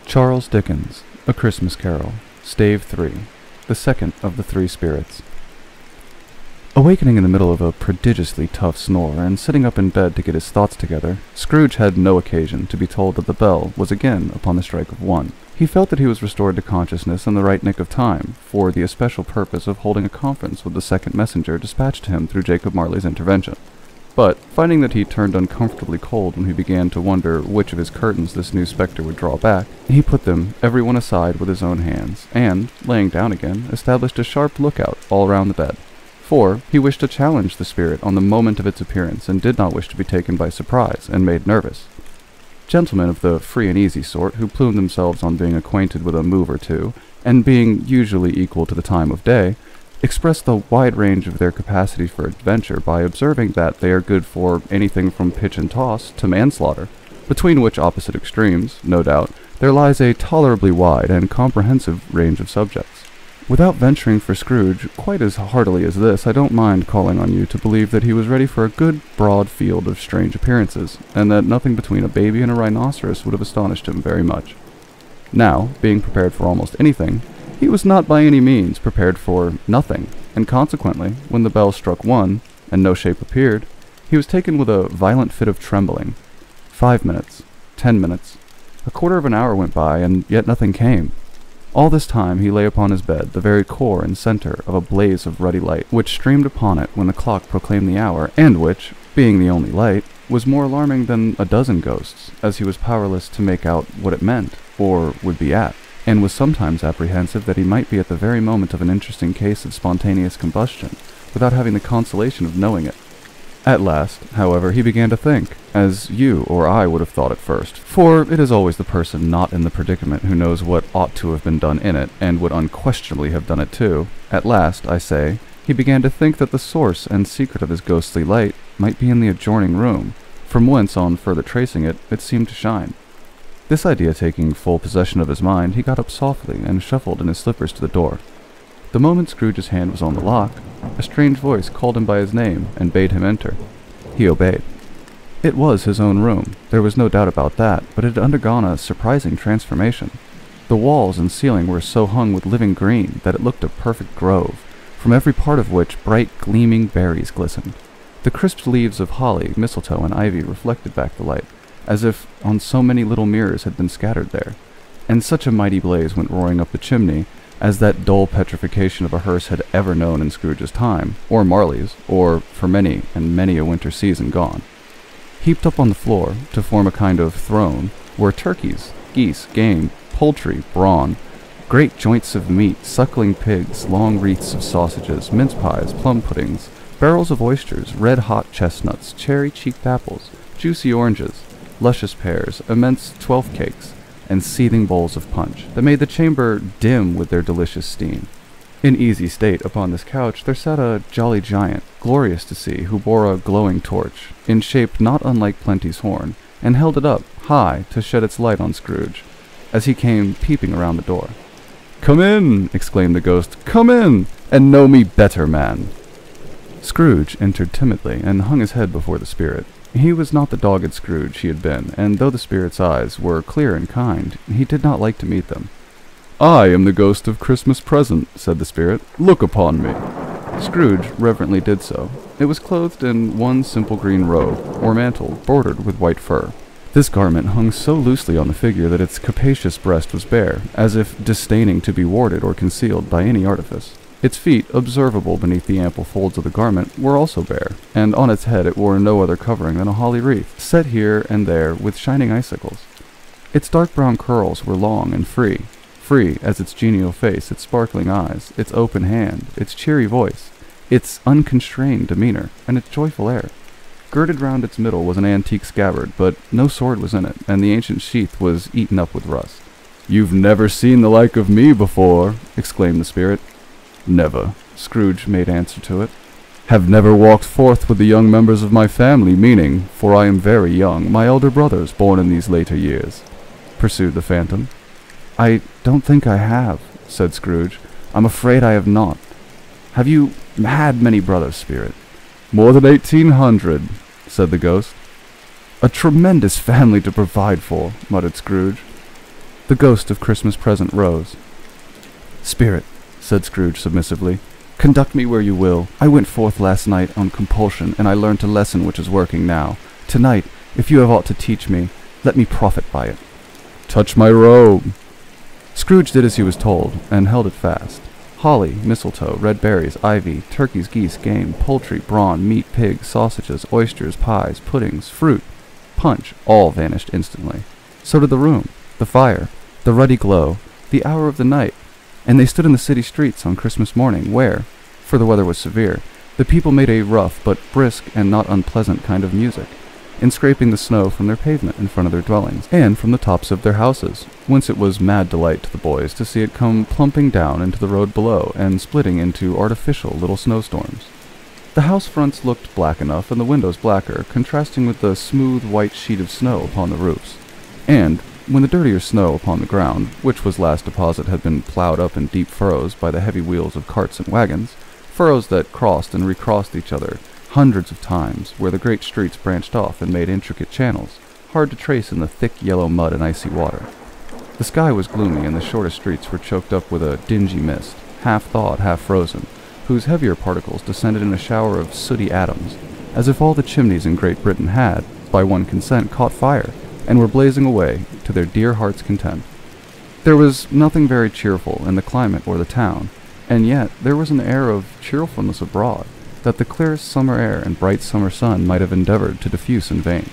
Charles Dickens, A Christmas Carol, Stave 3, the second of the three spirits. Awakening in the middle of a prodigiously tough snore and sitting up in bed to get his thoughts together, Scrooge had no occasion to be told that the bell was again upon the strike of 1. He felt that he was restored to consciousness in the right nick of time, for the especial purpose of holding a conference with the second messenger dispatched to him through Jacob Marley's intervention. But, finding that he turned uncomfortably cold when he began to wonder which of his curtains this new spectre would draw back, he put them, every one aside, with his own hands, and, laying down again, established a sharp lookout all round the bed. For he wished to challenge the spirit on the moment of its appearance, and did not wish to be taken by surprise and made nervous. Gentlemen of the free and easy sort, who plumed themselves on being acquainted with a move or two, and being usually equal to the time of day, express the wide range of their capacity for adventure by observing that they are good for anything from pitch and toss to manslaughter, between which opposite extremes, no doubt, there lies a tolerably wide and comprehensive range of subjects. Without venturing for Scrooge quite as heartily as this, I don't mind calling on you to believe that he was ready for a good broad field of strange appearances, and that nothing between a baby and a rhinoceros would have astonished him very much. Now, being prepared for almost anything, he was not by any means prepared for nothing, and consequently, when the bell struck 1, and no shape appeared, he was taken with a violent fit of trembling. 5 minutes, 10 minutes, a quarter of an hour went by, and yet nothing came. All this time he lay upon his bed, the very core and center of a blaze of ruddy light, which streamed upon it when the clock proclaimed the hour, and which, being the only light, was more alarming than a dozen ghosts, as he was powerless to make out what it meant, or would be at, and was sometimes apprehensive that he might be at the very moment of an interesting case of spontaneous combustion, without having the consolation of knowing it. At last, however, he began to think, as you or I would have thought at first, for it is always the person not in the predicament who knows what ought to have been done in it, and would unquestionably have done it too. At last, I say, he began to think that the source and secret of his ghostly light might be in the adjoining room, from whence, on further tracing it, it seemed to shine. This idea taking full possession of his mind, he got up softly and shuffled in his slippers to the door. The moment Scrooge's hand was on the lock, a strange voice called him by his name and bade him enter. He obeyed. It was his own room, there was no doubt about that, but it had undergone a surprising transformation. The walls and ceiling were so hung with living green that it looked a perfect grove, from every part of which bright gleaming berries glistened. The crisp leaves of holly, mistletoe, and ivy reflected back the light, as if on so many little mirrors had been scattered there, and such a mighty blaze went roaring up the chimney as that dull petrification of a hearse had ever known in Scrooge's time, or Marley's, or for many and many a winter season gone. Heaped up on the floor, to form a kind of throne, were turkeys, geese, game, poultry, brawn, great joints of meat, suckling pigs, long wreaths of sausages, mince pies, plum puddings, barrels of oysters, red-hot chestnuts, cherry-cheeked apples, juicy oranges, luscious pears, immense 12th cakes, and seething bowls of punch, that made the chamber dim with their delicious steam. In easy state upon this couch there sat a jolly giant, glorious to see, who bore a glowing torch, in shape not unlike Plenty's horn, and held it up, high, to shed its light on Scrooge, as he came peeping around the door. "Come in!" exclaimed the ghost. "Come in, and know me better, man!" Scrooge entered timidly, and hung his head before the spirit. He was not the dogged Scrooge he had been, and though the spirit's eyes were clear and kind, he did not like to meet them. "I am the ghost of Christmas present," said the spirit. "Look upon me." Scrooge reverently did so. It was clothed in one simple green robe, or mantle, bordered with white fur. This garment hung so loosely on the figure that its capacious breast was bare, as if disdaining to be warded or concealed by any artifice. Its feet, observable beneath the ample folds of the garment, were also bare, and on its head it wore no other covering than a holly wreath, set here and there with shining icicles. Its dark brown curls were long and free as its genial face, its sparkling eyes, its open hand, its cheery voice, its unconstrained demeanor, and its joyful air. Girded round its middle was an antique scabbard, but no sword was in it, and the ancient sheath was eaten up with rust. "You've never seen the like of me before," exclaimed the spirit. "Never," Scrooge made answer to it. "Have never walked forth with the young members of my family, meaning, for I am very young, my elder brothers born in these later years," pursued the phantom. "I don't think I have," said Scrooge. "I'm afraid I have not. Have you had many brothers, spirit?" "More than 1,800, said the ghost. "A tremendous family to provide for," muttered Scrooge. The ghost of Christmas present rose. "Spirit," said Scrooge submissively, "conduct me where you will. I went forth last night on compulsion, and I learned a lesson which is working now. Tonight, if you have aught to teach me, let me profit by it." "Touch my robe." Scrooge did as he was told, and held it fast. Holly, mistletoe, red berries, ivy, turkeys, geese, game, poultry, brawn, meat, pigs, sausages, oysters, pies, puddings, fruit, punch, all vanished instantly. So did the room, the fire, the ruddy glow, the hour of the night, and they stood in the city streets on Christmas morning, where, for the weather was severe, the people made a rough but brisk and not unpleasant kind of music, in scraping the snow from their pavement in front of their dwellings, and from the tops of their houses, whence it was mad delight to the boys to see it come plumping down into the road below, and splitting into artificial little snowstorms. The house fronts looked black enough, and the windows blacker, contrasting with the smooth white sheet of snow upon the roofs, and when the dirtier snow upon the ground, which was last deposit, had been ploughed up in deep furrows by the heavy wheels of carts and wagons, furrows that crossed and recrossed each other hundreds of times, where the great streets branched off and made intricate channels, hard to trace in the thick yellow mud and icy water. The sky was gloomy, and the shortest streets were choked up with a dingy mist, half thawed, half frozen, whose heavier particles descended in a shower of sooty atoms, as if all the chimneys in Great Britain had, by one consent, caught fire, and were blazing away to their dear hearts' content. There was nothing very cheerful in the climate or the town, and yet there was an air of cheerfulness abroad, that the clearest summer air and bright summer sun might have endeavored to diffuse in vain.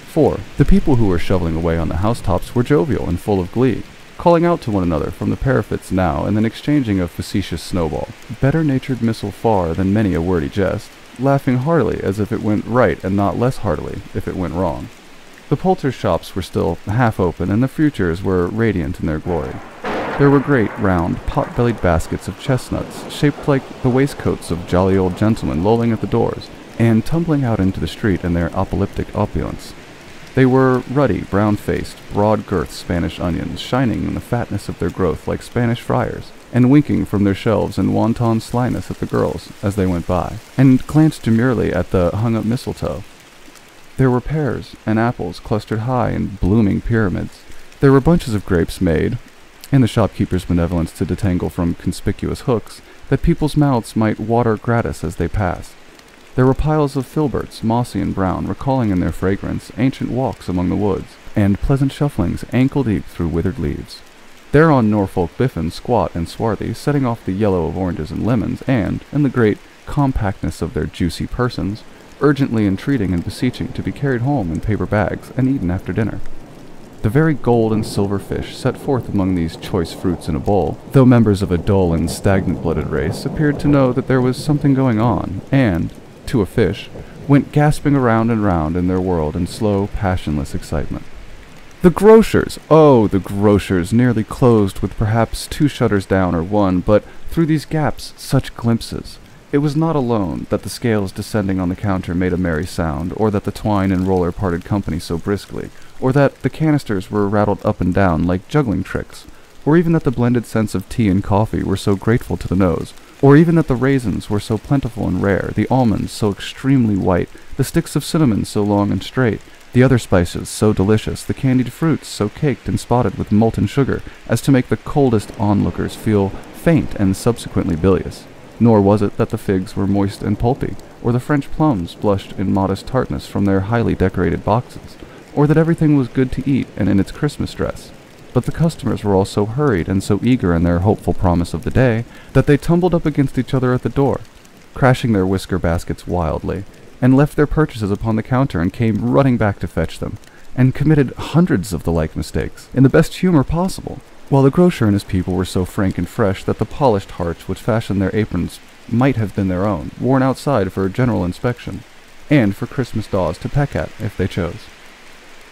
For the people who were shoveling away on the housetops were jovial and full of glee, calling out to one another from the parapets now and then exchanging a facetious snowball, better-natured missile far than many a wordy jest, laughing heartily as if it went right and not less heartily if it went wrong. The poulterers' shops were still half open, and the futures were radiant in their glory. There were great, round, pot-bellied baskets of chestnuts, shaped like the waistcoats of jolly old gentlemen, lolling at the doors, and tumbling out into the street in their apocalyptic opulence. They were ruddy, brown-faced, broad-girthed Spanish onions, shining in the fatness of their growth like Spanish friars, and winking from their shelves in wanton slyness at the girls as they went by, and glanced demurely at the hung-up mistletoe. There were pears and apples clustered high in blooming pyramids. There were bunches of grapes made, in the shopkeeper's benevolence to detangle from conspicuous hooks, that people's mouths might water gratis as they passed. There were piles of filberts, mossy and brown, recalling in their fragrance ancient walks among the woods, and pleasant shufflings ankle-deep through withered leaves. There on Norfolk biffins, squat and swarthy, setting off the yellow of oranges and lemons, and, in the great compactness of their juicy persons, urgently entreating and beseeching to be carried home in paper bags and eaten after dinner. The very gold and silver fish set forth among these choice fruits in a bowl, though members of a dull and stagnant-blooded race, appeared to know that there was something going on, and, to a fish, went gasping around and round in their world in slow, passionless excitement. The grocers! Oh, the grocers, nearly closed with perhaps 2 shutters down or 1, but through these gaps such glimpses. It was not alone that the scales descending on the counter made a merry sound, or that the twine and roller parted company so briskly, or that the canisters were rattled up and down like juggling tricks, or even that the blended scents of tea and coffee were so grateful to the nose, or even that the raisins were so plentiful and rare, the almonds so extremely white, the sticks of cinnamon so long and straight, the other spices so delicious, the candied fruits so caked and spotted with molten sugar as to make the coldest onlookers feel faint and subsequently bilious. Nor was it that the figs were moist and pulpy, or the French plums blushed in modest tartness from their highly decorated boxes, or that everything was good to eat and in its Christmas dress. But the customers were all so hurried and so eager in their hopeful promise of the day that they tumbled up against each other at the door, crashing their whisker baskets wildly, and left their purchases upon the counter and came running back to fetch them, and committed hundreds of the like mistakes, in the best humor possible, while the grocer and his people were so frank and fresh that the polished hearts which fashioned their aprons might have been their own, worn outside for general inspection, and for Christmas daws to peck at if they chose.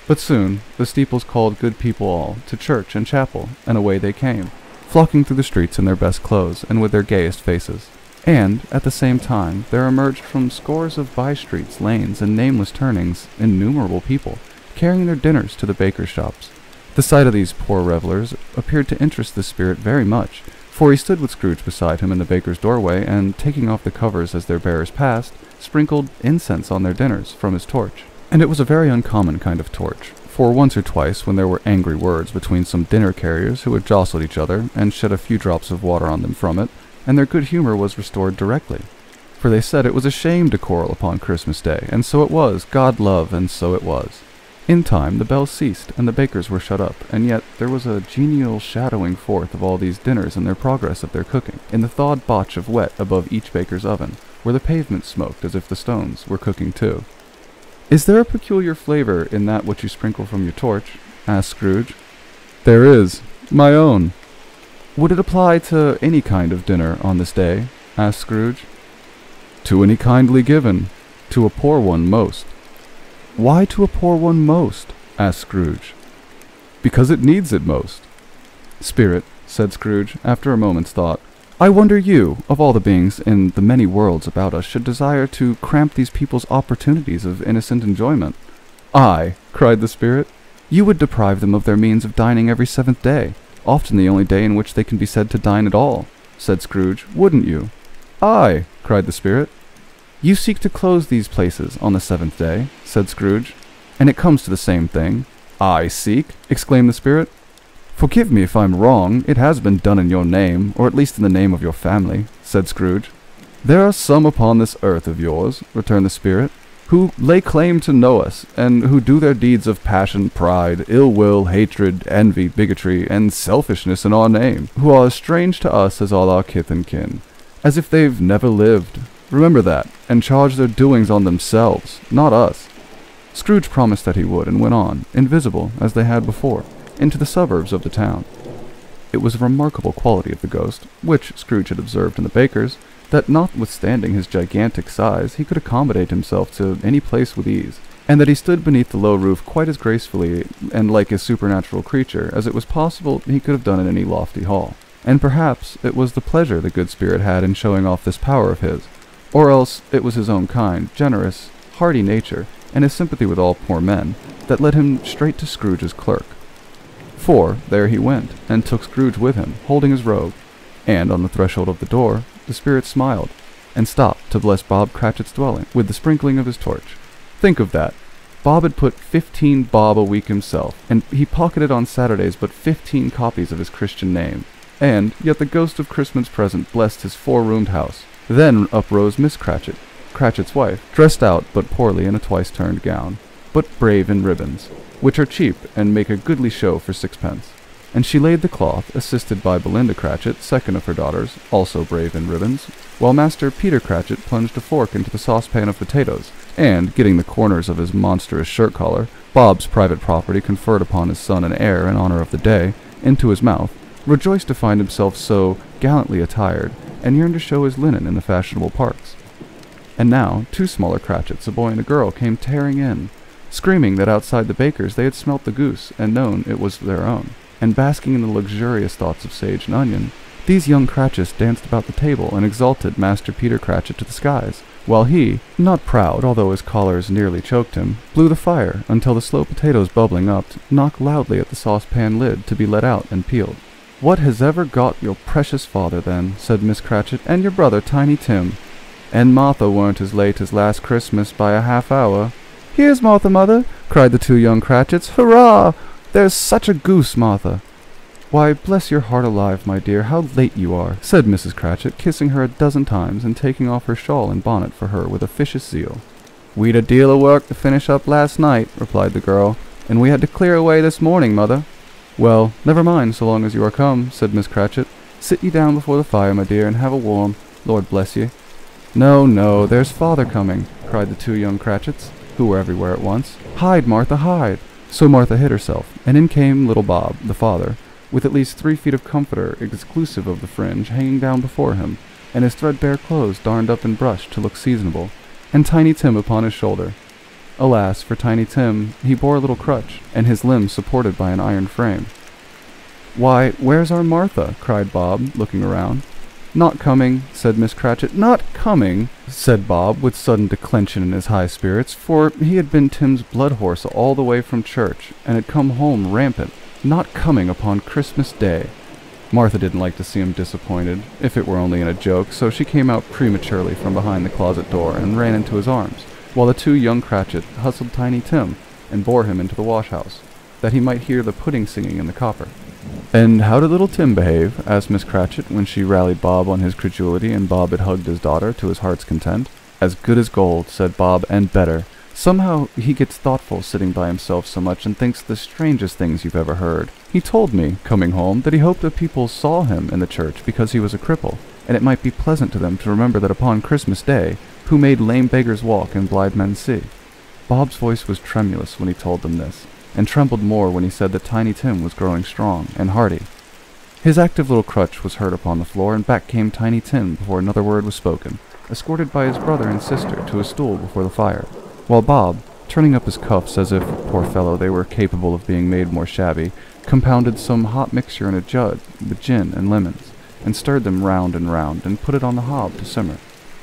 But soon the steeples called good people all to church and chapel, and away they came, flocking through the streets in their best clothes and with their gayest faces. And, at the same time, there emerged from scores of by-streets, lanes, and nameless turnings innumerable people, carrying their dinners to the bakers' shops. The sight of these poor revelers appeared to interest the spirit very much, for he stood with Scrooge beside him in the baker's doorway, and, taking off the covers as their bearers passed, sprinkled incense on their dinners from his torch. And it was a very uncommon kind of torch, for once or twice when there were angry words between some dinner carriers who had jostled each other and shed a few drops of water on them from it, and their good humor was restored directly. For they said it was a shame to quarrel upon Christmas Day, and so it was, God love, and so it was. In time the bells ceased, and the bakers were shut up, and yet there was a genial shadowing forth of all these dinners and their progress of their cooking, in the thawed botch of wet above each baker's oven, where the pavement smoked as if the stones were cooking too. "Is there a peculiar flavor in that which you sprinkle from your torch?" asked Scrooge. "There is. My own." "Would it apply to any kind of dinner on this day?" asked Scrooge. "To any kindly given. To a poor one most." "Why to a poor one most?" asked Scrooge. "Because it needs it most." "Spirit," said Scrooge, after a moment's thought, "I wonder you, of all the beings in the many worlds about us, should desire to cramp these people's opportunities of innocent enjoyment." "Aye," cried the Spirit, "you would deprive them of their means of dining every 7th day, often the only day in which they can be said to dine at all," said Scrooge, "wouldn't you?" "Aye," cried the Spirit. "You seek to close these places on the 7th day," said Scrooge, "and it comes to the same thing." "I seek!" exclaimed the Spirit. "Forgive me if I'm wrong, it has been done in your name, or at least in the name of your family," said Scrooge. "There are some upon this earth of yours," returned the Spirit, "who lay claim to know us, and who do their deeds of passion, pride, ill will, hatred, envy, bigotry, and selfishness in our name, who are as strange to us as all our kith and kin, as if they've never lived. Remember that, and charge their doings on themselves, not us." Scrooge promised that he would, and went on, invisible, as they had before, into the suburbs of the town. It was a remarkable quality of the ghost, which Scrooge had observed in the baker's, that notwithstanding his gigantic size, he could accommodate himself to any place with ease, and that he stood beneath the low roof quite as gracefully and like a supernatural creature as it was possible he could have done in any lofty hall. And perhaps it was the pleasure the good Spirit had in showing off this power of his, or else it was his own kind, generous, hearty nature, and his sympathy with all poor men, that led him straight to Scrooge's clerk. For there he went, and took Scrooge with him, holding his robe, and on the threshold of the door, the Spirit smiled, and stopped to bless Bob Cratchit's dwelling with the sprinkling of his torch. Think of that! Bob had put 15 bob a week himself, and he pocketed on Saturdays but 15 copies of his Christian name, and yet the ghost of Christmas present blessed his 4-roomed house. Then uprose Miss Cratchit, Cratchit's wife, dressed out but poorly in a twice-turned gown, but brave in ribbons, which are cheap and make a goodly show for 6pence. And she laid the cloth, assisted by Belinda Cratchit, second of her daughters, also brave in ribbons, while Master Peter Cratchit plunged a fork into the saucepan of potatoes, and, getting the corners of his monstrous shirt-collar, Bob's private property conferred upon his son and heir in honor of the day, into his mouth, rejoiced to find himself so gallantly attired, and yearned to show his linen in the fashionable parts. And now 2 smaller Cratchits, a boy and a girl, came tearing in, screaming that outside the baker's they had smelt the goose and known it was their own, and basking in the luxurious thoughts of sage and onion, these young Cratchits danced about the table and exalted Master Peter Cratchit to the skies, while he, not proud although his collars nearly choked him, blew the fire until the slow potatoes bubbling up knocked loudly at the saucepan lid to be let out and peeled. "What has ever got your precious father, then?" said Miss Cratchit, "and your brother, Tiny Tim? And Martha weren't as late as last Christmas by a half-hour." "Here's Martha, mother!" cried the 2 young Cratchits. "Hurrah! There's such a goose, Martha!" "Why, bless your heart alive, my dear, how late you are!" said Mrs. Cratchit, kissing her a dozen times and taking off her shawl and bonnet for her with officious zeal. "We'd a deal of work to finish up last night," replied the girl, "and we had to clear away this morning, mother." "Well, never mind, so long as you are come," said Miss Cratchit. "Sit ye down before the fire, my dear, and have a warm. Lord bless ye." "No, no, there's father coming," cried the 2 young Cratchits, who were everywhere at once. "Hide, Martha, hide!" So Martha hid herself, and in came little Bob, the father, with at least 3 feet of comforter, exclusive of the fringe, hanging down before him, and his threadbare clothes darned up and brushed to look seasonable, and Tiny Tim upon his shoulder. Alas, for Tiny Tim, he bore a little crutch, and his limbs supported by an iron frame. "Why, where's our Martha?" cried Bob, looking around. "Not coming," said Miss Cratchit. "Not coming," said Bob, with sudden declension in his high spirits, for he had been Tim's blood horse all the way from church, and had come home rampant. "Not coming upon Christmas Day." Martha didn't like to see him disappointed, if it were only in a joke, so she came out prematurely from behind the closet door and ran into his arms, while the 2 young Cratchit hustled Tiny Tim, and bore him into the wash-house, that he might hear the pudding singing in the copper. "And how did little Tim behave?" asked Miss Cratchit, when she rallied Bob on his credulity and Bob had hugged his daughter to his heart's content. "As good as gold," said Bob, "and better. Somehow he gets thoughtful sitting by himself so much and thinks the strangest things you've ever heard. He told me, coming home, that he hoped that people saw him in the church because he was a cripple, and it might be pleasant to them to remember that upon Christmas Day, who made lame beggars walk and blind men see." Bob's voice was tremulous when he told them this, and trembled more when he said that Tiny Tim was growing strong and hearty. His active little crutch was heard upon the floor, and back came Tiny Tim before another word was spoken, escorted by his brother and sister to a stool before the fire, while Bob, turning up his cuffs as if, poor fellow, they were capable of being made more shabby, compounded some hot mixture in a jug with gin and lemons, and stirred them round and put it on the hob to simmer.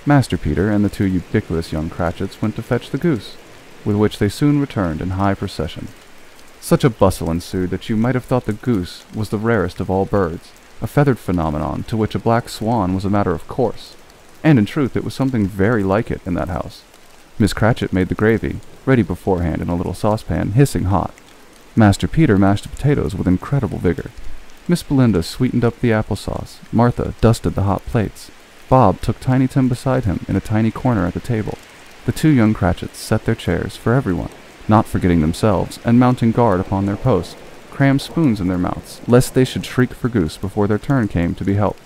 Master Peter and the two ubiquitous young Cratchits went to fetch the goose, with which they soon returned in high procession. Such a bustle ensued that you might have thought the goose was the rarest of all birds, a feathered phenomenon to which a black swan was a matter of course, and in truth it was something very like it in that house. Miss Cratchit made the gravy, ready beforehand in a little saucepan, hissing hot. Master Peter mashed the potatoes with incredible vigor. Miss Belinda sweetened up the applesauce. Martha dusted the hot plates. Bob took Tiny Tim beside him in a tiny corner at the table. The two young Cratchits set their chairs for everyone, not forgetting themselves, and mounting guard upon their posts, crammed spoons in their mouths, lest they should shriek for goose before their turn came to be helped.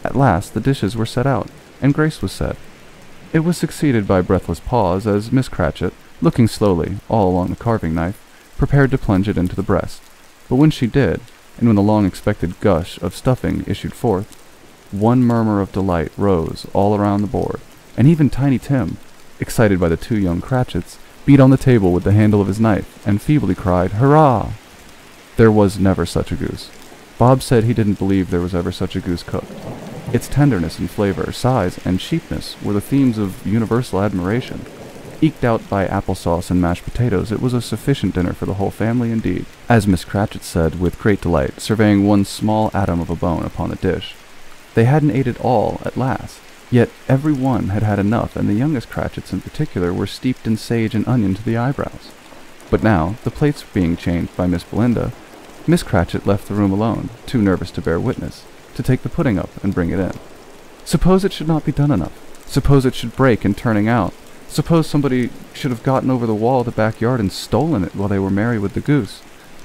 At last the dishes were set out, and grace was said. It was succeeded by a breathless pause as Miss Cratchit, looking slowly all along the carving knife, prepared to plunge it into the breast. But when she did, and when the long-expected gush of stuffing issued forth, one murmur of delight rose all around the board, and even Tiny Tim, excited by the two young Cratchits, beat on the table with the handle of his knife, and feebly cried, "Hurrah!" There was never such a goose. Bob said he didn't believe there was ever such a goose cooked. Its tenderness and flavor, size, and cheapness were the themes of universal admiration. Eked out by applesauce and mashed potatoes, it was a sufficient dinner for the whole family indeed, as Miss Cratchit said with great delight, surveying one small atom of a bone upon the dish. They hadn't ate it all at last, yet every one had had enough, and the youngest Cratchits in particular were steeped in sage and onion to the eyebrows. But now, the plates being changed by Miss Belinda, Miss Cratchit left the room alone, too nervous to bear witness, to take the pudding up and bring it in. Suppose it should not be done enough. Suppose it should break in turning out. Suppose somebody should have gotten over the wall of the backyard and stolen it while they were merry with the goose.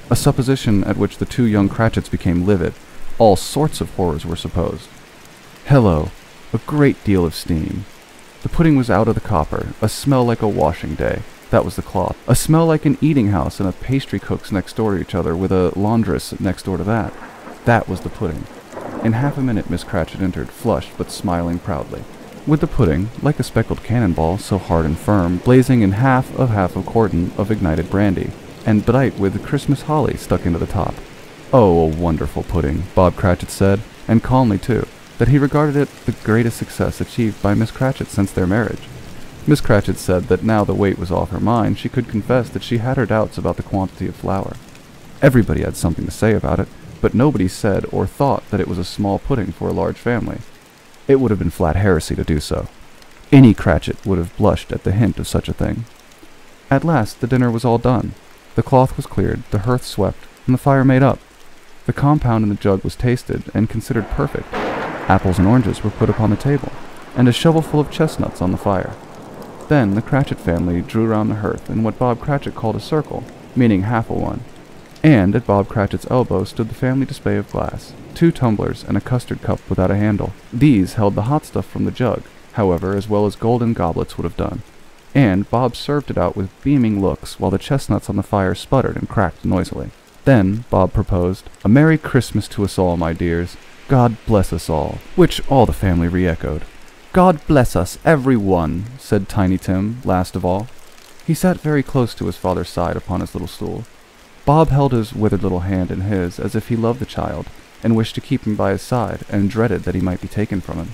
A supposition at which the two young Cratchits became livid. All sorts of horrors were supposed. Hello, a great deal of steam. The pudding was out of the copper, a smell like a washing day. That was the cloth. A smell like an eating house and a pastry cook's next door to each other with a laundress next door to that. That was the pudding. In half a minute Miss Cratchit entered, flushed but smiling proudly, with the pudding, like a speckled cannonball, so hard and firm, blazing in half a quartern of ignited brandy, and bright with Christmas holly stuck into the top. "Oh, a wonderful pudding," Bob Cratchit said, and calmly too, that he regarded it the greatest success achieved by Miss Cratchit since their marriage. Miss Cratchit said that now the weight was off her mind, she could confess that she had her doubts about the quantity of flour. Everybody had something to say about it, but nobody said or thought that it was a small pudding for a large family. It would have been flat heresy to do so. Any Cratchit would have blushed at the hint of such a thing. At last the dinner was all done. The cloth was cleared, the hearth swept, and the fire made up. The compound in the jug was tasted and considered perfect. Apples and oranges were put upon the table, and a shovelful of chestnuts on the fire. Then the Cratchit family drew round the hearth in what Bob Cratchit called a circle, meaning half a one, and at Bob Cratchit's elbow stood the family display of glass, 2 tumblers and a custard cup without a handle. These held the hot stuff from the jug, however, as well as golden goblets would have done, and Bob served it out with beaming looks while the chestnuts on the fire sputtered and cracked noisily. Then Bob proposed, "A Merry Christmas to us all, my dears. God bless us all," which all the family re-echoed. "God bless us, every one," said Tiny Tim, last of all. He sat very close to his father's side upon his little stool. Bob held his withered little hand in his as if he loved the child, and wished to keep him by his side, and dreaded that he might be taken from him.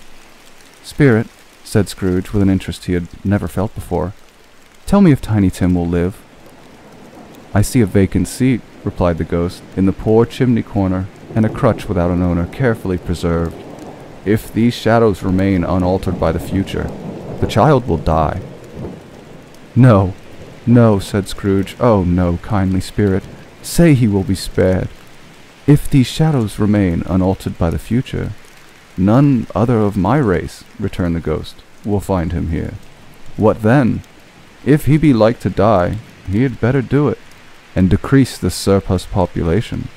"Spirit," said Scrooge with an interest he had never felt before, "tell me if Tiny Tim will live." "I see a vacant seat," replied the ghost, "in the poor chimney corner, and a crutch without an owner, carefully preserved. If these shadows remain unaltered by the future, the child will die." "No, "No," said Scrooge. "Oh, no, kindly spirit. Say he will be spared. If these shadows remain unaltered by the future, none other of my race," returned the ghost, "will find him here. What then? If he be like to die, he had better do it, and decrease the surplus population."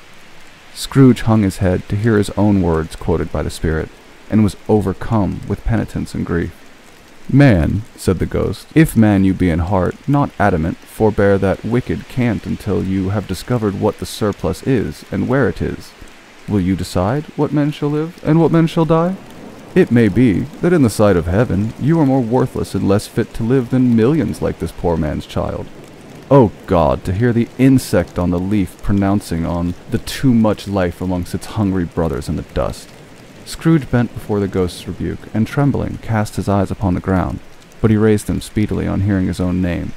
Scrooge hung his head to hear his own words quoted by the spirit, and was overcome with penitence and grief. "Man," said the ghost, "if man you be in heart, not adamant, forbear that wicked cant until you have discovered what the surplus is, and where it is. Will you decide what men shall live, and what men shall die? It may be that in the sight of heaven you are more worthless and less fit to live than millions like this poor man's child. Oh God, to hear the insect on the leaf pronouncing on the too much life amongst its hungry brothers in the dust." Scrooge bent before the ghost's rebuke, and trembling cast his eyes upon the ground, but he raised them speedily on hearing his own name.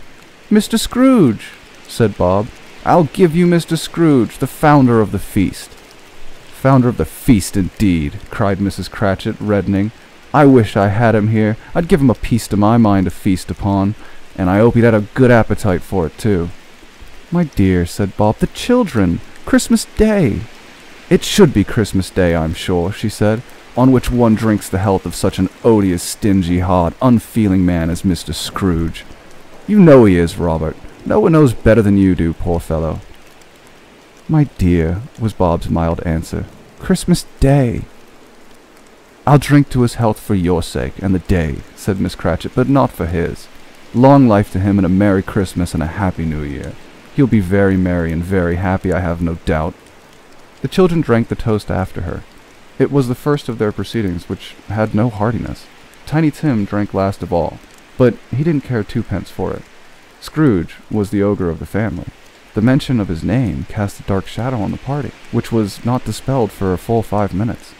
"Mr. Scrooge," said Bob. "I'll give you Mr. Scrooge, the founder of the feast." "Founder of the feast, indeed," cried Mrs. Cratchit, reddening. "I wish I had him here. I'd give him a piece to my mind to feast upon, and I hope he'd had a good appetite for it, too." "My dear," said Bob, "the children! Christmas Day!" "It should be Christmas Day, I'm sure," she said, "on which one drinks the health of such an odious, stingy, hard, unfeeling man as Mr. Scrooge. You know he is, Robert. No one knows better than you do, poor fellow." "My dear," was Bob's mild answer, "Christmas Day." "I'll drink to his health for your sake and the day," said Miss Cratchit, "but not for his. Long life to him, and a Merry Christmas and a Happy New Year. He'll be very merry and very happy, I have no doubt." The children drank the toast after her. It was the first of their proceedings which had no heartiness. Tiny Tim drank last of all, but he didn't care twopence for it. Scrooge was the ogre of the family. The mention of his name cast a dark shadow on the party, which was not dispelled for a full 5 minutes.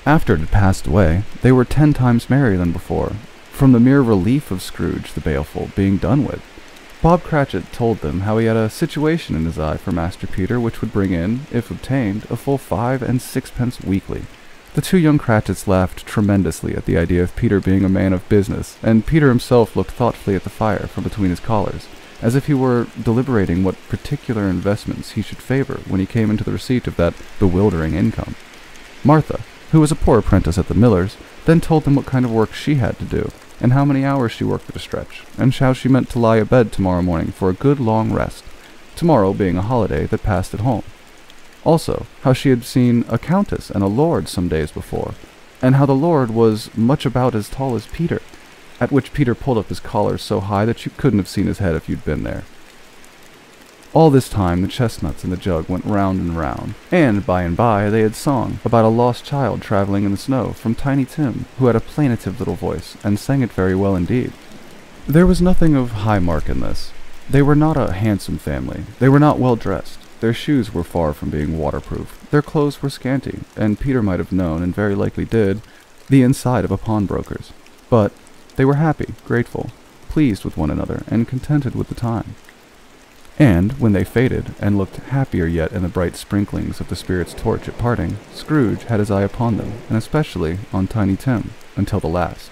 After it had passed away, they were 10 times merrier than before, from the mere relief of Scrooge the baleful being done with. Bob Cratchit told them how he had a situation in his eye for Master Peter which would bring in, if obtained, a full 5 and 6 pence weekly. The 2 young Cratchits laughed tremendously at the idea of Peter being a man of business, and Peter himself looked thoughtfully at the fire from between his collars, as if he were deliberating what particular investments he should favor when he came into the receipt of that bewildering income. Martha, who was a poor apprentice at the miller's, then told them what kind of work she had to do, and how many hours she worked at a stretch, and how she meant to lie abed tomorrow morning for a good long rest, tomorrow being a holiday that passed at home. Also, how she had seen a countess and a lord some days before, and how the lord was much about as tall as Peter, at which Peter pulled up his collar so high that you couldn't have seen his head if you'd been there. All this time the chestnuts in the jug went round and round, and by they had sung about a lost child traveling in the snow from Tiny Tim, who had a plaintive little voice, and sang it very well indeed. There was nothing of high mark in this. They were not a handsome family. They were not well dressed. Their shoes were far from being waterproof. Their clothes were scanty, and Peter might have known, and very likely did, the inside of a pawnbroker's. But they were happy, grateful, pleased with one another, and contented with the time. And when they faded, and looked happier yet in the bright sprinklings of the spirit's torch at parting, Scrooge had his eye upon them, and especially on Tiny Tim, until the last.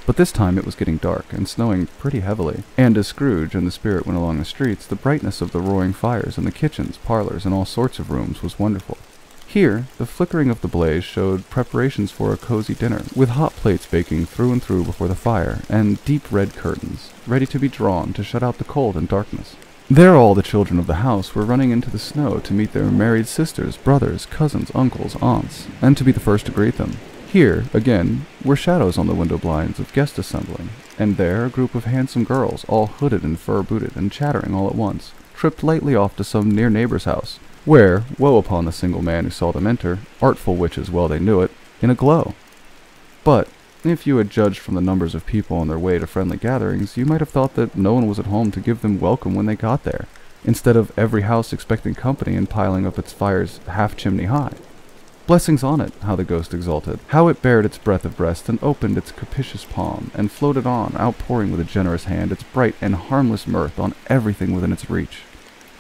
But this time it was getting dark, and snowing pretty heavily, and as Scrooge and the spirit went along the streets, the brightness of the roaring fires in the kitchens, parlors, and all sorts of rooms was wonderful. Here, the flickering of the blaze showed preparations for a cozy dinner, with hot plates baking through and through before the fire, and deep red curtains, ready to be drawn to shut out the cold and darkness. There all the children of the house were running into the snow to meet their married sisters, brothers, cousins, uncles, aunts, and to be the first to greet them. Here, again, were shadows on the window blinds of guests assembling, and there a group of handsome girls, all hooded and fur-booted, and chattering all at once, tripped lightly off to some near neighbor's house, where, woe upon the single man who saw them enter, artful witches well they knew it, in a glow. But if you had judged from the numbers of people on their way to friendly gatherings, you might have thought that no one was at home to give them welcome when they got there, instead of every house expecting company and piling up its fires half-chimney high. Blessings on it, how the ghost exulted, how it bared its breadth of breast, and opened its capacious palm, and floated on, outpouring with a generous hand its bright and harmless mirth on everything within its reach.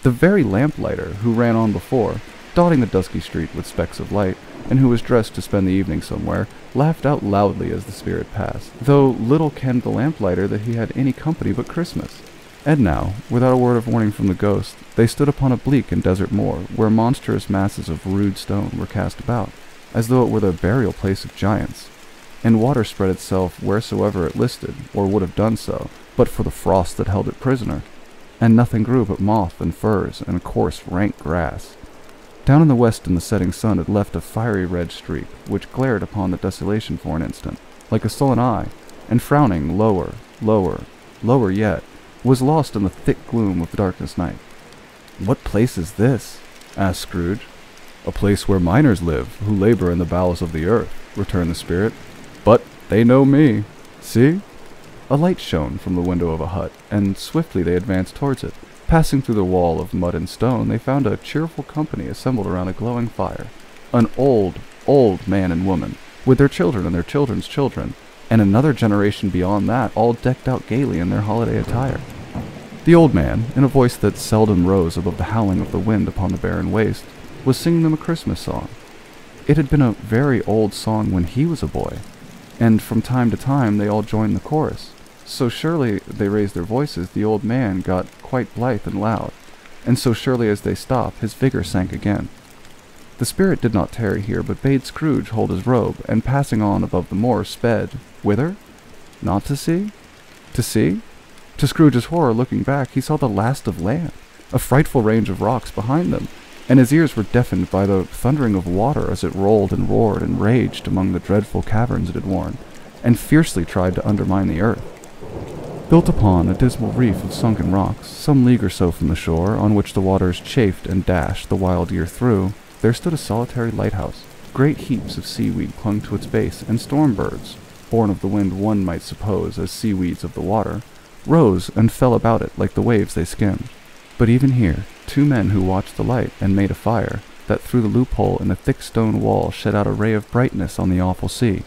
The very lamplighter who ran on before, dotting the dusky street with specks of light, and who was dressed to spend the evening somewhere, laughed out loudly as the spirit passed, though little kenned the lamplighter that he had any company but Christmas. And now, without a word of warning from the ghost, they stood upon a bleak and desert moor, where monstrous masses of rude stone were cast about, as though it were the burial place of giants, and water spread itself wheresoever it listed, or would have done so, but for the frost that held it prisoner, and nothing grew but moss and furze and coarse rank grass. Down in the west the setting sun had left a fiery red streak, which glared upon the desolation for an instant, like a sullen eye, and frowning lower, lower yet, was lost in the thick gloom of the darkness night. "What place is this?" asked Scrooge. "A place where miners live, who labor in the bowels of the earth," returned the spirit. "But they know me. See?" A light shone from the window of a hut, and swiftly they advanced towards it. Passing through the wall of mud and stone, they found a cheerful company assembled around a glowing fire. An old man and woman, with their children and their children's children, and another generation beyond that, all decked out gaily in their holiday attire. The old man, in a voice that seldom rose above the howling of the wind upon the barren waste, was singing them a Christmas song. It had been a very old song when he was a boy, and from time to time they all joined the chorus. So surely they raised their voices, the old man got quite blithe and loud, and so surely as they stopped, his vigor sank again. The spirit did not tarry here, but bade Scrooge hold his robe, and passing on above the moor, sped, whither? Not to sea? To sea? To Scrooge's horror, looking back, he saw the last of land, a frightful range of rocks behind them, and his ears were deafened by the thundering of water as it rolled and roared and raged among the dreadful caverns it had worn, and fiercely tried to undermine the earth. Built upon a dismal reef of sunken rocks, some league or so from the shore, on which the waters chafed and dashed the wild year through, there stood a solitary lighthouse. Great heaps of seaweed clung to its base, and storm birds, born of the wind one might suppose as seaweeds of the water, rose and fell about it like the waves they skimmed. But even here, two men who watched the light and made a fire, that through the loophole in the thick stone wall shed out a ray of brightness on the awful sea.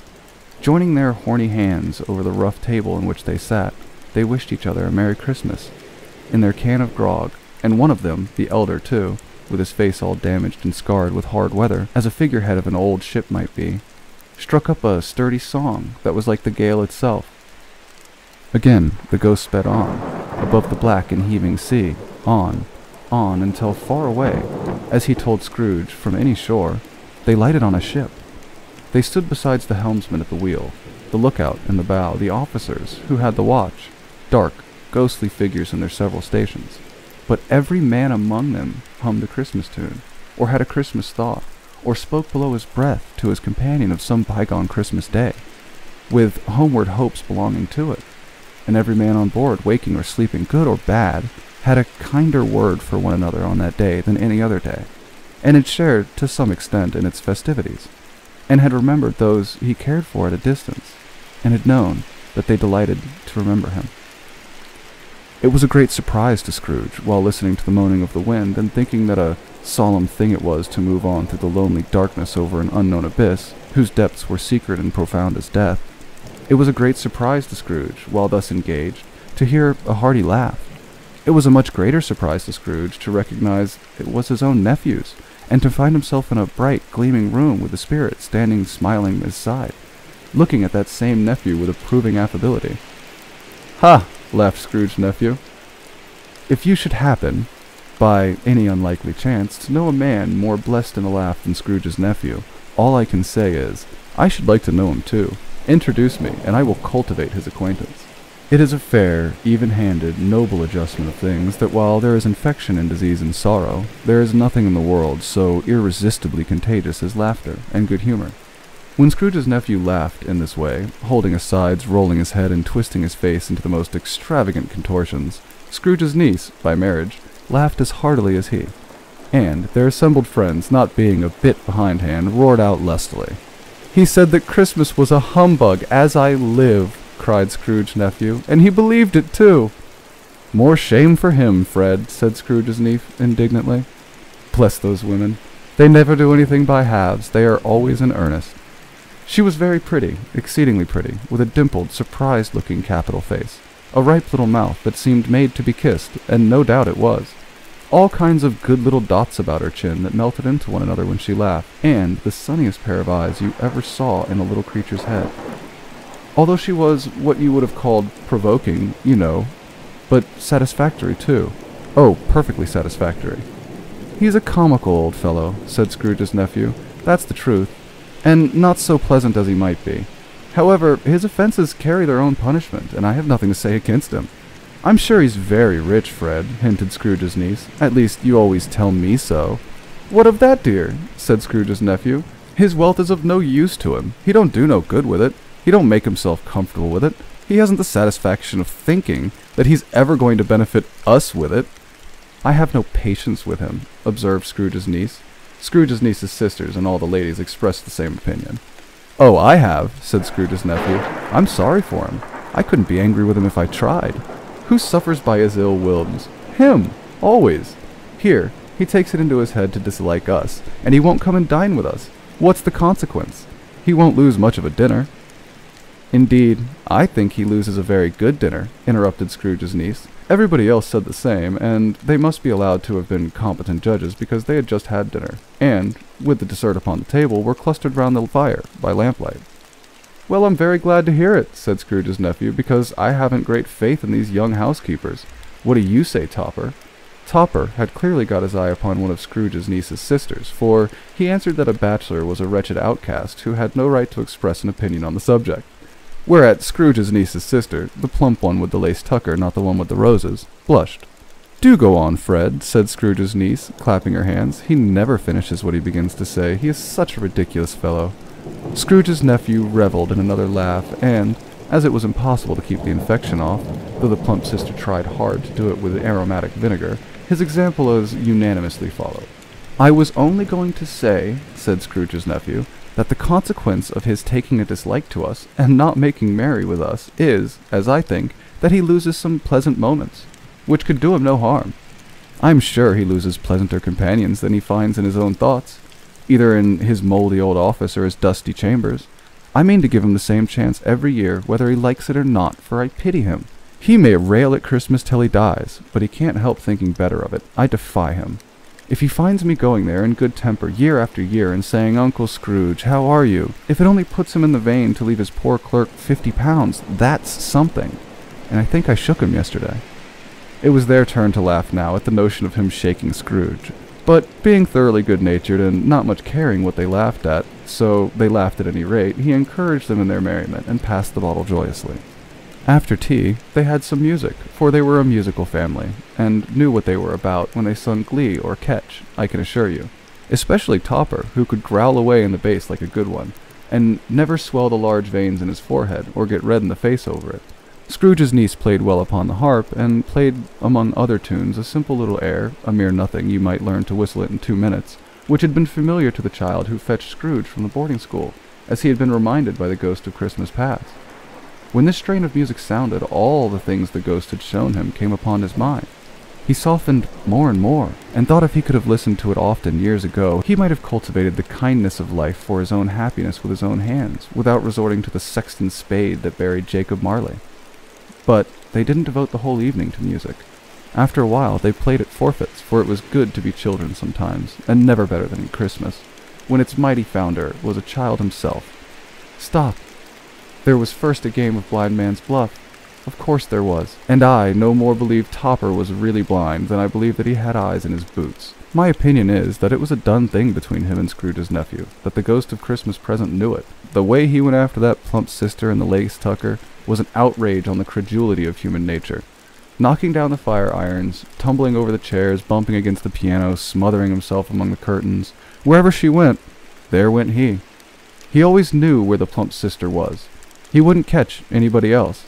Joining their horny hands over the rough table in which they sat, they wished each other a Merry Christmas. In their can of grog, and one of them, the elder too, with his face all damaged and scarred with hard weather, as a figurehead of an old ship might be, struck up a sturdy song that was like the gale itself. Again the ghost sped on, above the black and heaving sea, on, until far away, as he told Scrooge, from any shore, they lighted on a ship. They stood beside the helmsman at the wheel, the lookout in the bow, the officers who had the watch, dark, ghostly figures in their several stations. But every man among them hummed a Christmas tune, or had a Christmas thought, or spoke below his breath to his companion of some bygone Christmas day, with homeward hopes belonging to it. And every man on board, waking or sleeping, good or bad, had a kinder word for one another on that day than any other day, and had shared to some extent in its festivities, and had remembered those he cared for at a distance, and had known that they delighted to remember him. It was a great surprise to Scrooge, while listening to the moaning of the wind, and thinking that a solemn thing it was to move on through the lonely darkness over an unknown abyss, whose depths were secret and profound as death. It was a great surprise to Scrooge, while thus engaged, to hear a hearty laugh. It was a much greater surprise to Scrooge to recognize it was his own nephew's, and to find himself in a bright, gleaming room with the spirit standing smiling at his side, looking at that same nephew with approving affability. "Ha!" laughed Scrooge's nephew. "If you should happen, by any unlikely chance, to know a man more blessed in a laugh than Scrooge's nephew, all I can say is, I should like to know him too. Introduce me, and I will cultivate his acquaintance." It is a fair, even-handed, noble adjustment of things that while there is infection and disease and sorrow, there is nothing in the world so irresistibly contagious as laughter and good humor. When Scrooge's nephew laughed in this way, holding his sides, rolling his head, and twisting his face into the most extravagant contortions, Scrooge's niece, by marriage, laughed as heartily as he, and their assembled friends, not being a bit behindhand, roared out lustily. "He said that Christmas was a humbug, as I live," cried Scrooge's nephew, "and he believed it too." "More shame for him, Fred," said Scrooge's niece indignantly. "Bless those women. They never do anything by halves. They are always in earnest." She was very pretty, exceedingly pretty, with a dimpled, surprised-looking capital face, a ripe little mouth that seemed made to be kissed, and no doubt it was. All kinds of good little dots about her chin that melted into one another when she laughed, and the sunniest pair of eyes you ever saw in a little creature's head. Although she was what you would have called provoking, you know, but satisfactory too. Oh, perfectly satisfactory. He's a comical old fellow, said Scrooge's nephew. That's the truth. And not so pleasant as he might be. However, his offenses carry their own punishment, and I have nothing to say against him. I'm sure he's very rich, Fred, hinted Scrooge's niece. At least you always tell me so. What of that, dear? Said Scrooge's nephew. His wealth is of no use to him. He don't do no good with it. He don't make himself comfortable with it. He hasn't the satisfaction of thinking that he's ever going to benefit us with it. I have no patience with him, observed Scrooge's niece. Scrooge's niece's sisters and all the ladies expressed the same opinion. Oh, I have, said Scrooge's nephew. I'm sorry for him. I couldn't be angry with him if I tried. Who suffers by his ill whims? Him, always. Here, he takes it into his head to dislike us, and he won't come and dine with us. What's the consequence? He won't lose much of a dinner. Indeed, I think he loses a very good dinner, interrupted Scrooge's niece. Everybody else said the same, and they must be allowed to have been competent judges because they had just had dinner, and, with the dessert upon the table, were clustered round the fire by lamplight. Well, I'm very glad to hear it, said Scrooge's nephew, because I haven't great faith in these young housekeepers. What do you say, Topper? Topper had clearly got his eye upon one of Scrooge's niece's sisters, for he answered that a bachelor was a wretched outcast who had no right to express an opinion on the subject. Whereat Scrooge's niece's sister, the plump one with the lace tucker, not the one with the roses, blushed. Do go on, Fred, said Scrooge's niece, clapping her hands. He never finishes what he begins to say. He is such a ridiculous fellow. Scrooge's nephew revelled in another laugh, and, as it was impossible to keep the infection off, though the plump sister tried hard to do it with aromatic vinegar, his example was unanimously followed. I was only going to say, said Scrooge's nephew, that the consequence of his taking a dislike to us and not making merry with us is, as I think, that he loses some pleasant moments, which could do him no harm. I'm sure he loses pleasanter companions than he finds in his own thoughts, either in his mouldy old office or his dusty chambers. I mean to give him the same chance every year, whether he likes it or not, for I pity him. He may rail at Christmas till he dies, but he can't help thinking better of it. I defy him. If he finds me going there in good temper year after year and saying, Uncle Scrooge, how are you? If it only puts him in the vein to leave his poor clerk £50, that's something. And I think I shook him yesterday. It was their turn to laugh now at the notion of him shaking Scrooge. But being thoroughly good-natured and not much caring what they laughed at, so they laughed at any rate, he encouraged them in their merriment and passed the bottle joyously. After tea, they had some music, for they were a musical family, and knew what they were about when they sung glee or catch, I can assure you. Especially Topper, who could growl away in the bass like a good one, and never swell the large veins in his forehead or get red in the face over it. Scrooge's niece played well upon the harp, and played, among other tunes, a simple little air, a mere nothing, you might learn to whistle it in 2 minutes, which had been familiar to the child who fetched Scrooge from the boarding school, as he had been reminded by the ghost of Christmas past. When this strain of music sounded, all the things the ghost had shown him came upon his mind. He softened more and more, and thought if he could have listened to it often years ago, he might have cultivated the kindness of life for his own happiness with his own hands, without resorting to the sexton's spade that buried Jacob Marley. But they didn't devote the whole evening to music. After a while, they played at forfeits, for it was good to be children sometimes, and never better than at Christmas, when its mighty founder was a child himself. Stop! There was first a game of blind man's bluff. Of course there was. And I no more believed Topper was really blind than I believed that he had eyes in his boots. My opinion is that it was a done thing between him and Scrooge's nephew, that the ghost of Christmas present knew it. The way he went after that plump sister and the lace tucker was an outrage on the credulity of human nature. Knocking down the fire irons, tumbling over the chairs, bumping against the piano, smothering himself among the curtains. Wherever she went, there went he. He always knew where the plump sister was. He wouldn't catch anybody else.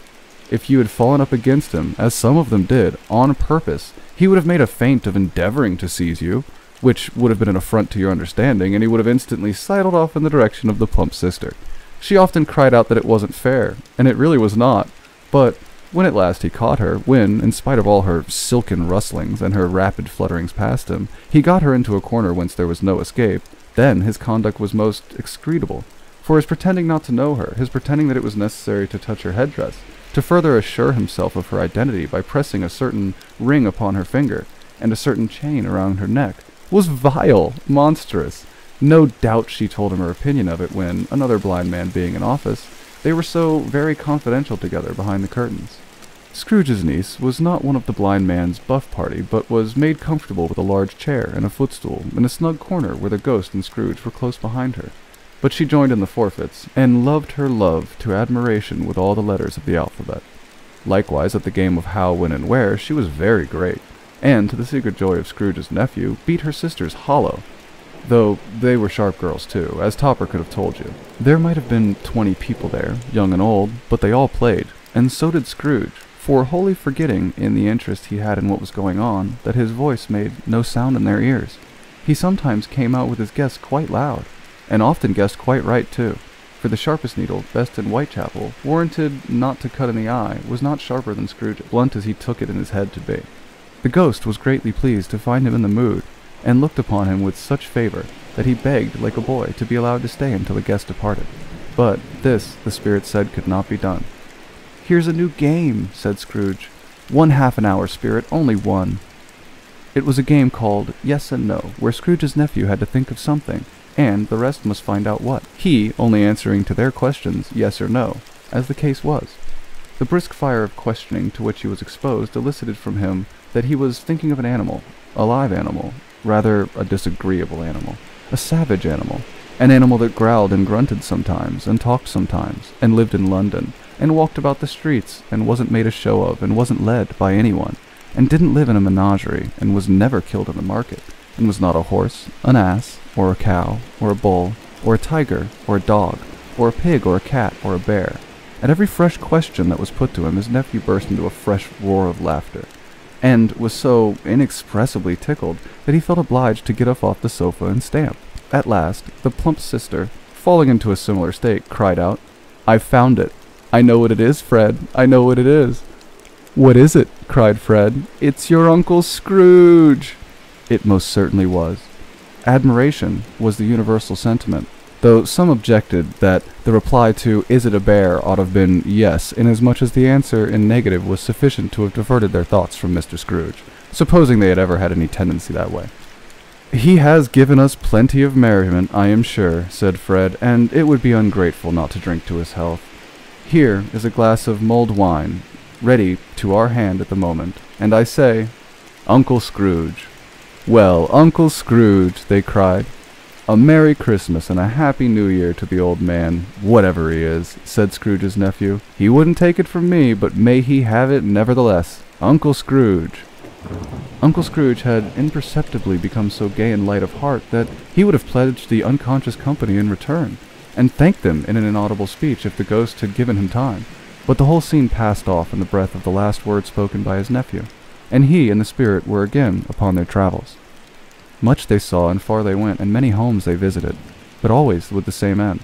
If you had fallen up against him, as some of them did, on purpose, he would have made a feint of endeavoring to seize you, which would have been an affront to your understanding, and he would have instantly sidled off in the direction of the plump sister. She often cried out that it wasn't fair, and it really was not, but when at last he caught her, when, in spite of all her silken rustlings and her rapid flutterings past him, he got her into a corner whence there was no escape, then his conduct was most execrable. For his pretending not to know her, his pretending that it was necessary to touch her headdress, to further assure himself of her identity by pressing a certain ring upon her finger, and a certain chain around her neck, was vile, monstrous. No doubt she told him her opinion of it when, another blind man being in office, they were so very confidential together behind the curtains. Scrooge's niece was not one of the blind man's Bluff party, but was made comfortable with a large chair and a footstool in a snug corner where the ghost and Scrooge were close behind her. But she joined in the forfeits, and loved her love to admiration with all the letters of the alphabet. Likewise, at the game of how, when, and where, she was very great, and, to the secret joy of Scrooge's nephew, beat her sisters hollow, though they were sharp girls too, as Topper could have told you. There might have been 20 people there, young and old, but they all played, and so did Scrooge, for wholly forgetting, in the interest he had in what was going on, that his voice made no sound in their ears. He sometimes came out with his guess quite loud, and often guessed quite right too, for the sharpest needle, best in Whitechapel, warranted not to cut in the eye, was not sharper than Scrooge, blunt as he took it in his head to be. The ghost was greatly pleased to find him in the mood, and looked upon him with such favor that he begged, like a boy, to be allowed to stay until the guest departed. But this, the spirit said, could not be done. "Here's a new game," said Scrooge. "1 half an hour, spirit, only one." It was a game called Yes and No, where Scrooge's nephew had to think of something, and the rest must find out what, he only answering to their questions yes or no, as the case was. The brisk fire of questioning to which he was exposed elicited from him that he was thinking of an animal, a live animal, rather a disagreeable animal, a savage animal, an animal that growled and grunted sometimes, and talked sometimes, and lived in London, and walked about the streets, and wasn't made a show of, and wasn't led by anyone, and didn't live in a menagerie, and was never killed in the market, and was not a horse, an ass, or a cow, or a bull, or a tiger, or a dog, or a pig, or a cat, or a bear. At every fresh question that was put to him, his nephew burst into a fresh roar of laughter, and was so inexpressibly tickled that he felt obliged to get up off the sofa and stamp. At last, the plump sister, falling into a similar state, cried out, "I've found it. I know what it is, Fred. I know what it is." "What is it?" cried Fred. "It's your Uncle Scrooge." It most certainly was. Admiration was the universal sentiment, though some objected that the reply to "Is it a bear?" ought to have been yes, inasmuch as the answer in negative was sufficient to have diverted their thoughts from Mr. Scrooge, supposing they had ever had any tendency that way. "He has given us plenty of merriment, I am sure," said Fred, "and it would be ungrateful not to drink to his health. Here is a glass of mulled wine, ready to our hand at the moment, and I say, Uncle Scrooge." "Well, Uncle Scrooge," they cried. "A Merry Christmas and a Happy New Year to the old man, whatever he is," said Scrooge's nephew. "He wouldn't take it from me, but may he have it nevertheless. Uncle Scrooge." Uncle Scrooge had imperceptibly become so gay and light of heart that he would have pledged the unconscious company in return, and thanked them in an inaudible speech if the ghost had given him time. But the whole scene passed off in the breath of the last word spoken by his nephew, and he and the spirit were again upon their travels. Much they saw, and far they went, and many homes they visited, but always with the same end.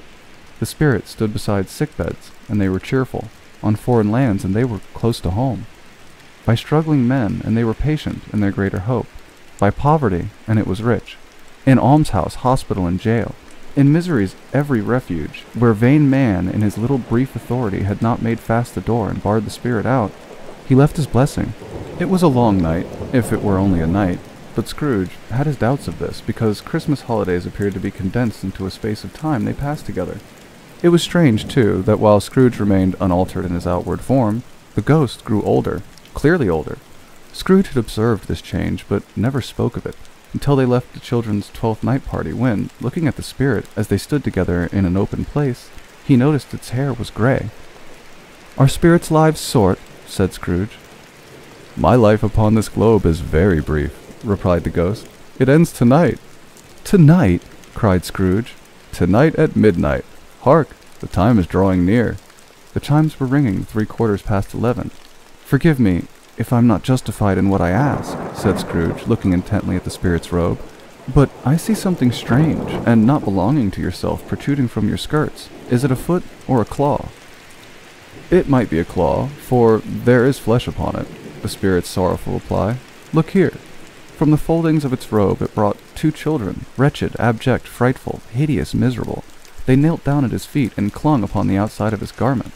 The spirit stood beside sick beds, and they were cheerful, on foreign lands, and they were close to home. By struggling men, and they were patient in their greater hope. By poverty, and it was rich. In almshouse, hospital, and jail. In misery's every refuge, where vain man in his little brief authority had not made fast the door and barred the spirit out, he left his blessing. It was a long night, if it were only a night, but Scrooge had his doubts of this, because Christmas holidays appeared to be condensed into a space of time they passed together. It was strange, too, that while Scrooge remained unaltered in his outward form, the ghost grew older, clearly older. Scrooge had observed this change, but never spoke of it, until they left the children's 12th night party, when, looking at the spirit as they stood together in an open place, he noticed its hair was gray. "Are spirits' lives short?" said Scrooge. "My life upon this globe is very brief," replied the ghost. "It ends tonight." "Tonight?" cried Scrooge. "Tonight at midnight. Hark, the time is drawing near." The chimes were ringing 11:15. "Forgive me if I'm not justified in what I ask," said Scrooge, looking intently at the spirit's robe, "but I see something strange, and not belonging to yourself, protruding from your skirts. Is it a foot or a claw?" "It might be a claw, for there is flesh upon it," the spirit's sorrowful reply. "Look here." From the foldings of its robe it brought 2 children, wretched, abject, frightful, hideous, miserable. They knelt down at his feet and clung upon the outside of his garment.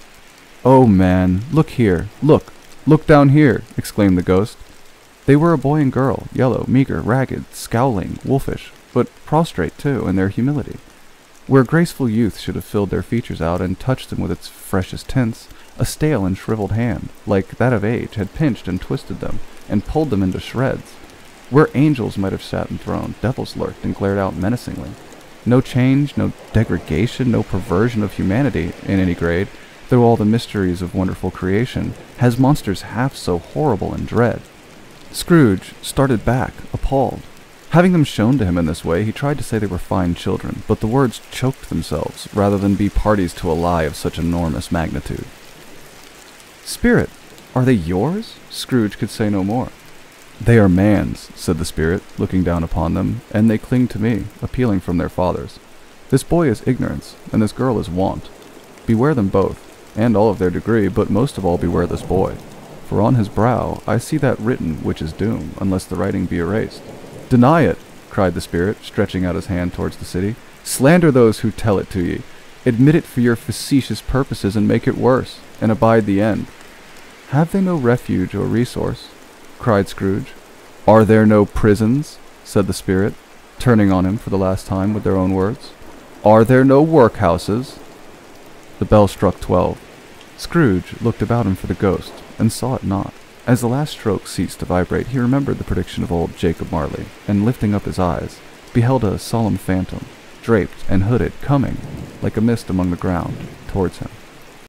"Oh, man, look here, look! Look down here!" exclaimed the ghost. They were a boy and girl, yellow, meager, ragged, scowling, wolfish, but prostrate, too, in their humility. Where graceful youth should have filled their features out and touched them with its freshest tints, a stale and shriveled hand, like that of age, had pinched and twisted them, and pulled them into shreds. Where angels might have sat enthroned, devils lurked and glared out menacingly. No change, no degradation, no perversion of humanity, in any grade, through all the mysteries of wonderful creation, has monsters half so horrible and dread. Scrooge started back, appalled. Having them shown to him in this way, he tried to say they were fine children, but the words choked themselves, rather than be parties to a lie of such enormous magnitude. "Spirit, are they yours?" Scrooge could say no more. "They are man's," said the spirit, looking down upon them, "and they cling to me, appealing from their fathers. This boy is ignorance, and this girl is want. Beware them both, and all of their degree, but most of all beware this boy. For on his brow I see that written which is doom, unless the writing be erased." "Deny it," cried the spirit, stretching out his hand towards the city. "Slander those who tell it to ye. Admit it for your facetious purposes, and make it worse, and abide the end." "Have they no refuge or resource?" cried Scrooge. "Are there no prisons?" said the spirit, turning on him for the last time with their own words. "Are there no workhouses?" The bell struck 12. Scrooge looked about him for the ghost, and saw it not. As the last stroke ceased to vibrate, he remembered the prediction of old Jacob Marley, and lifting up his eyes, beheld a solemn phantom, draped and hooded, coming, like a mist among the ground, towards him.